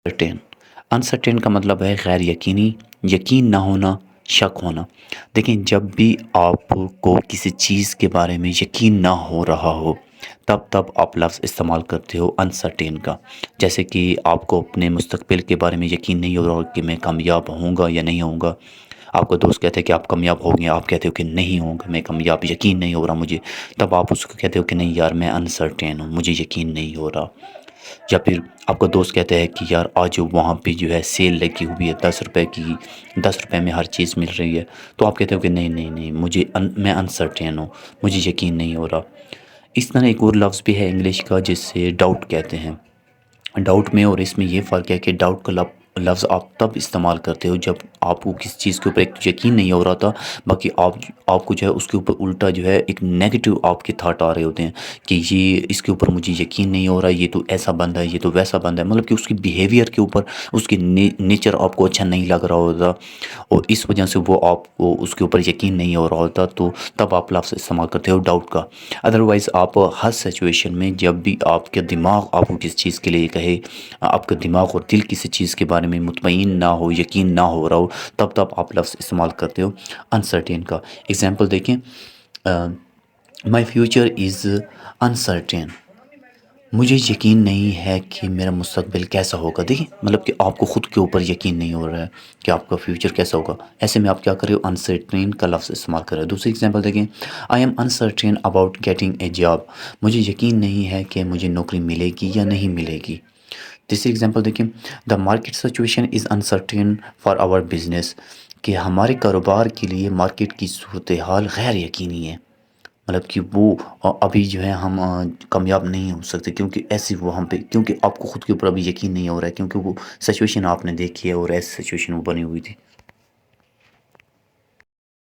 Certain انسرٹین کا مطلب ہے غیر یقینی، یقین نہ ہونا، شک ہونا۔ دیکھیں، جب بھی آپ کو کسی چیز کے بارے میں یقین نہ ہو رہا ہو تب آپ لفظ استعمال کرتے ہو انسرٹین کا۔ جیسے کہ آپ کو اپنے مستقبل کے بارے میں یقین نہیں ہو رہا کہ میں کامیاب ہوں گا یا نہیں ہوں گا۔ آپ کا دوست کہتے ہیں کہ آپ کامیاب ہوں گے، آپ کہتے ہو کہ نہیں ہوں گا میں کامیاب، یقین نہیں ہو رہا مجھے، تب آپ اس کو کہتے ہو کہ نہیں یار میں انسرٹین ہوں، مجھے یقین نہیں ہو رہا۔ یا پھر آپ کا دوست کہتا ہے کہ یار آج وہاں پہ جو ہے سیل لگی ہوئی ہے 10 روپے کی، 10 روپے میں ہر چیز مل رہی ہے، تو آپ کہتے ہو کہ نہیں نہیں نہیں میں انسرٹین ہوں، مجھے یقین نہیں ہو رہا۔ اس طرح ایک اور لفظ بھی ہے انگلش کا جس سے ڈاؤٹ کہتے ہیں۔ ڈاؤٹ میں اور اس میں یہ فرق ہے کہ ڈاؤٹ کا لفظ آپ تب استعمال کرتے ہو جب آپ کو کسی چیز کے اوپر ایک یقین نہیں ہو رہا تھا، باقی آپ کو جو ہے اس کے اوپر الٹا جو ہے ایک نیگیٹو آپ کے تھاٹ آ رہے ہوتے ہیں کہ یہ اس کے اوپر مجھے یقین نہیں ہو رہا، یہ تو ایسا بندہ ہے، یہ تو ویسا بندہ ہے، مطلب کہ اس کی بیہیویئر کے اوپر اس کی نیچر آپ کو اچھا نہیں لگ رہا ہوتا، اور اس وجہ سے وہ آپ کو اس کے اوپر یقین نہیں ہو رہا ہوتا، تو تب آپ لفظ استعمال کرتے ہو ڈاؤٹ کا۔ ادروائز آپ ہر سچویشن میں جب بھی آپ کے دماغ آپ کو کسی چیز کے لیے کہے، آپ کا دماغ اور دل کسی چیز کے بارے میں مطمئن نہ ہو، یقین نہ ہو رہا ہو، تب آپ لفظ استعمال کرتے ہو انسرٹین کا۔ ایگزامپل دیکھیں، مائی فیوچر از انسرٹین، مجھے یقین نہیں ہے کہ میرا مستقبل کیسا ہوگا۔ دیکھیں، مطلب کہ آپ کو خود کے اوپر یقین نہیں ہو رہا ہے کہ آپ کا فیوچر کیسا ہوگا، ایسے میں آپ کیا کر رہے ہو، انسرٹین کا لفظ استعمال کر رہے ہو۔ دوسری ایگزامپل دیکھیں، I am uncertain about getting a job, مجھے یقین نہیں ہے کہ مجھے نوکری ملے گی یا نہیں ملے گی۔ تیسری ایگزامپل دیکھیں، the market situation is uncertain for our business, کہ ہمارے کاروبار کے لیے مارکیٹ کی صورتحال غیر یقینی ہے، مطلب کہ وہ ابھی جو ہے ہم کامیاب نہیں ہو سکتے، کیونکہ ایسی وہاں پہ، کیونکہ آپ کو خود کے اوپر ابھی یقین نہیں ہو رہا ہے، کیونکہ وہ سچویشن آپ نے دیکھی ہے اور ایسی سچویشن وہ بنی ہوئی تھی۔